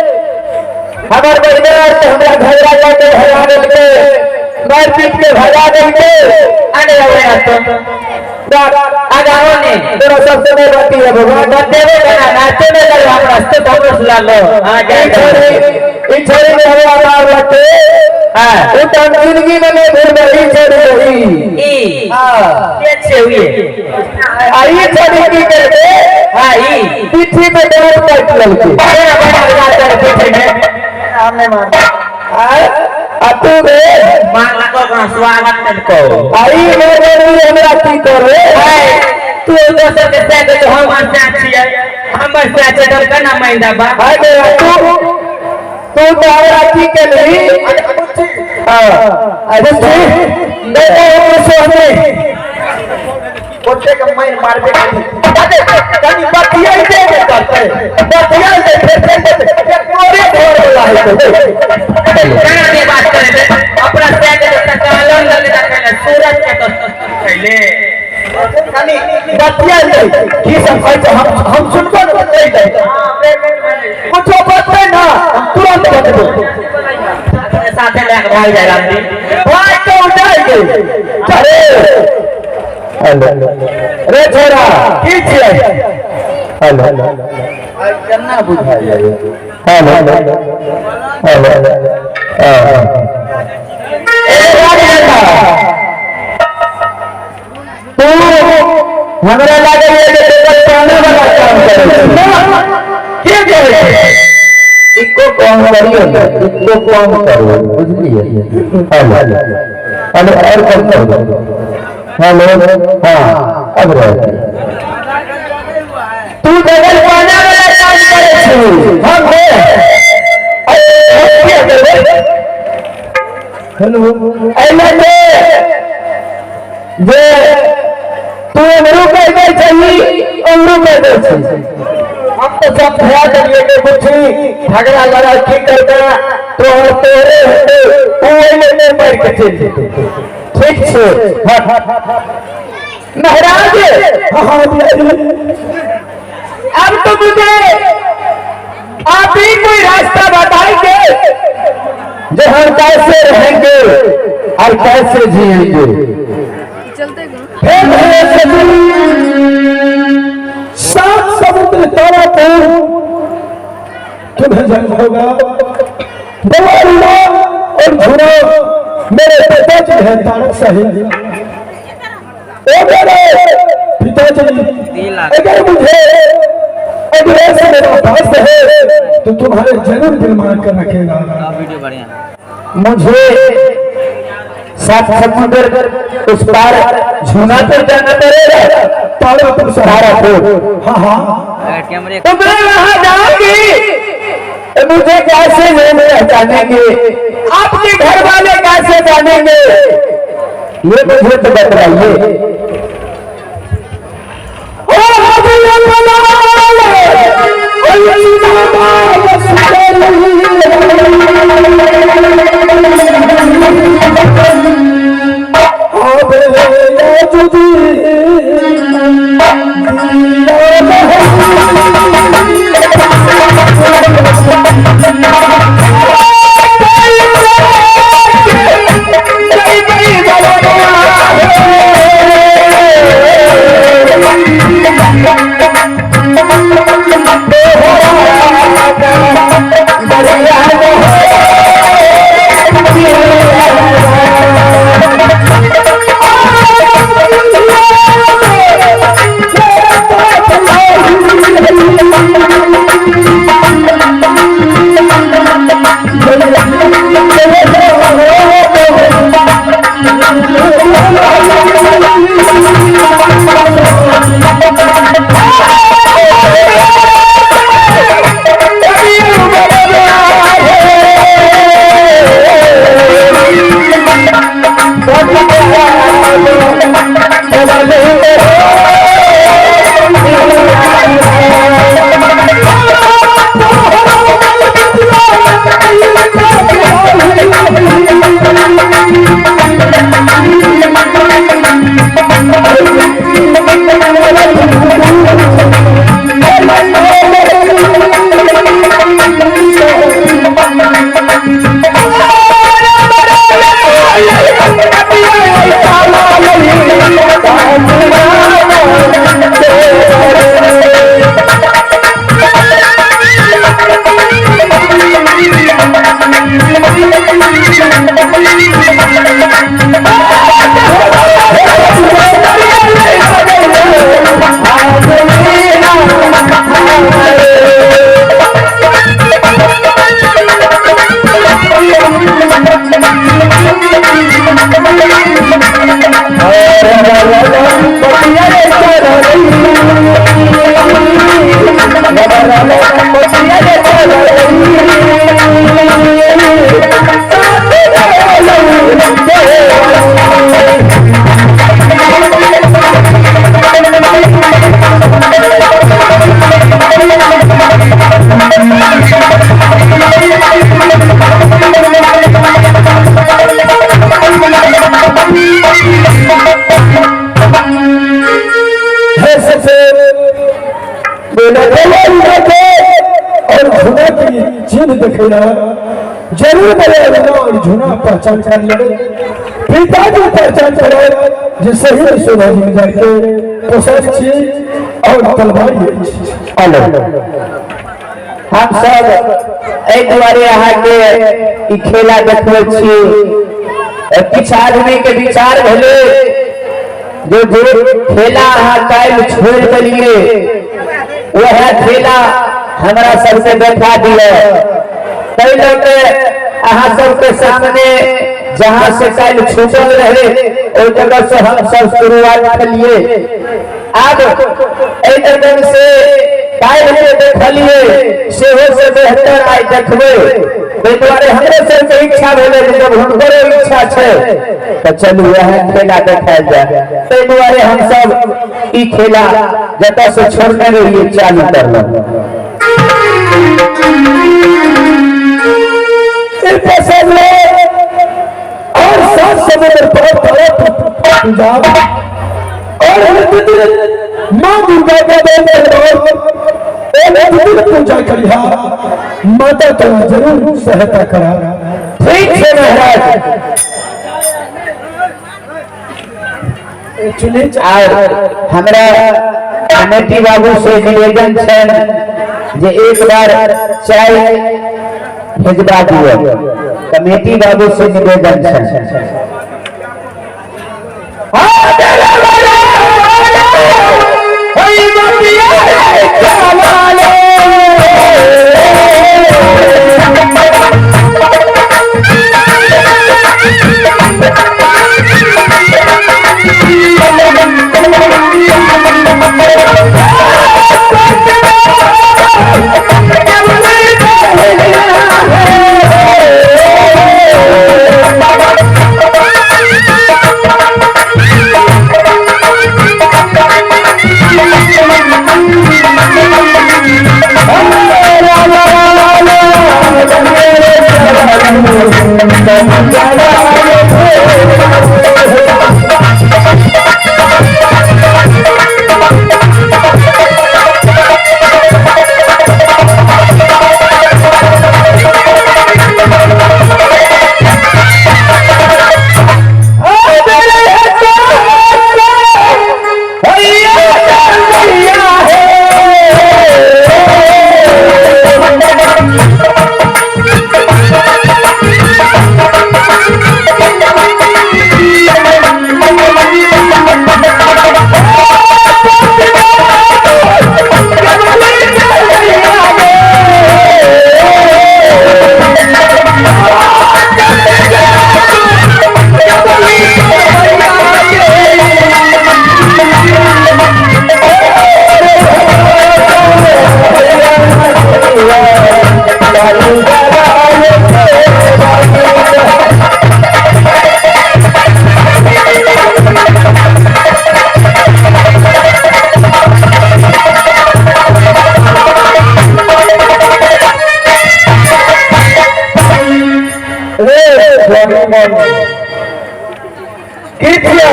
हमारे परिवार के हमरा झगड़ा करके भगा देंगे, मार पीट के भगा देंगे। आने हुए आज आओ ने तेरा सबसे बड़ी बात है भगवान देवे ना नाचे में कर हम रास्ते बहुत सुला लो। हां ई छोरी में हमें आवाज लगते हां वो तो जिंदगी में नहीं भूल गई छोरी ई हां कैसे हुई आई छोरी की करते हां ई पीठी पे डर पट ललके बड़ा जाकर पीछे में हमने मार अतु रे मान को स्वागत को आई मेरे हमरा की करे तू दोसर के साथ जो हम साथ छिए हमर साथ डर कना मैंदा बा हाय तू तो हमरा की के नहीं हां अरे नहीं सोने कोटे के मैं मारबे अरे कनी बतिया दे करते बतिया दे फिर कोरे घोर वाला है कना के बात करे अपना साथ के कालन लगे कहले सूरज के तो कहले कनी बतिया दे की सब हम सुनको नहीं दे कुछ बात ना तुरंत बदलो साथे लेके भाग जाए रामजी भाग तो उठाई दे अरे रे छोरा की छे हेलो केना बुझाय हेलो तू हमरा लागे ये पेपर पाने वाला काम करे के करे इको काम करियो इको काम करो बुझलिए हेलो और काम करो हेलो हां अब रह तू डबल पाना वाला काम करे छी हम है हेलो एला जे तू मेरे को दे छी उम्र में दे छी हम तो सब भया करिए के कुछ झगड़ा लड़ा ठीक करता तो तोरे होते तू में मर के चल ठीक छे महाराज अब तो मुझे आप ही कोई रास्ता बताएंगे जो हम कैसे रहेंगे और कैसे जिएंगे सात समुद्र तारा पर तुम्हें जन्म होगा और झुरा मेरे पिताजी है तारक साहिब पिताजी अगर मुझे अगर ऐसे मेरा पास है तो तुम्हारे जरूर निर्माण कर रखेगा मुझे सात समुद्र उस पार झूना पर जाना पड़ेगा तारा पर सहारा को हाँ हाँ तो मैं वहां जाऊंगी मुझे कैसे पहचानेंगे आपके घर वाले कैसे जानेंगे ये मुझे तो बताइए जरूर बोले झुना पहचान कर ले पिताजी पहचान करे जिससे ही सुधाजी में जाके पोषक छी और तलवारी हेलो हम सब ए दुआरे यहाँ के ई खेला देखबे छी किछ आदमी के विचार भेले जो खेला अहाँ काल छोड़ देलिए वह खेला हमरा सबसे देखा दिए कई लोग अहाँ सबके सामने जहाँ से कल छूटल रहे ओई जगह से हम सब शुरुआत करिए अब ए जगह से काल के देखलिए सेहो से बेहतर आई देखबे ताहि दुआरे हमरे सबके इच्छा भेले जब हुनकरो इच्छा छै तो चलू वह खेला देखायल जाए ताहि दुआरे हम सब ई खेला जतऽ से छोड़ने रहिए चालू करलहुँ और सात समुद्र पंजाब और माँ दुर्गा का पूजा करिया माता तो जरूर सहायता करा। ठीक है महाराज हमरा कमेटी बाबू से निवेदन छन जे एक बार चाय भेजवा दियो कमेटी बाबू से निवेदन छन कितिया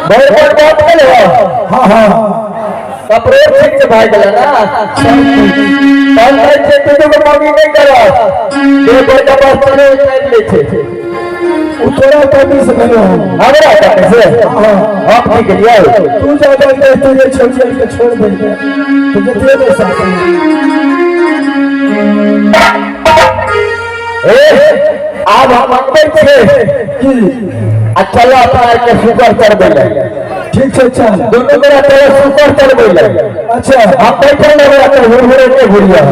बहुत बात कर लो हाँ हाँ अप्रोच ठीक से भाई चला ना कल से तुझे को मांगी नहीं करो देखो जब बस ले छे उतरा कभी से करो हमरा कैसे हाँ आप ठीक लिया तू ज्यादा दे तुझे छोड़ के छोड़ दे तुझे दे दे सकते ए अब हम अंदर छे कि अच्छा लो अपना के सुपर कर देले ठीक है चल दोनों मेरा तेरे सुपर कर देले अच्छा हम बैठे लगे तो हुरहुरे के भुरिया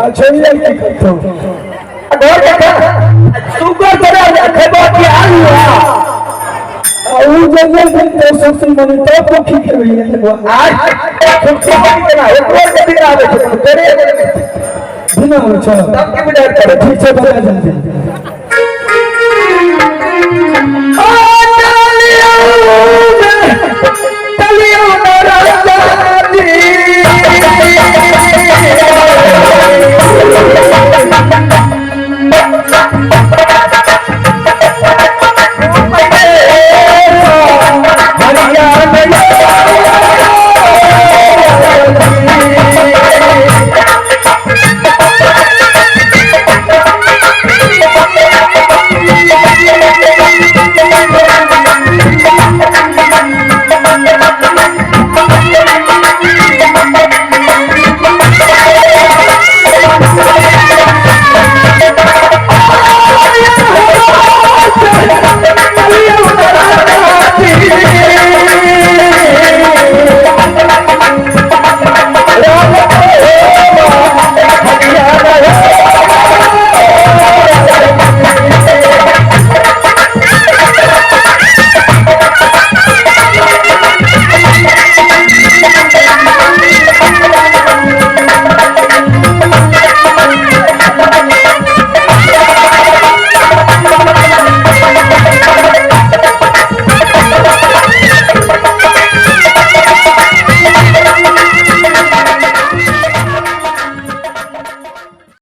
अच्छा ये की करते हो और देखा सुपर करा खेबो की आलू और जंगल में तो सबसे मने तो ठीक है ये आज सुपर कितना एक और के दिन आवे तेरे बिना अच्छा सब के बिना करे ठीक है बता जल्दी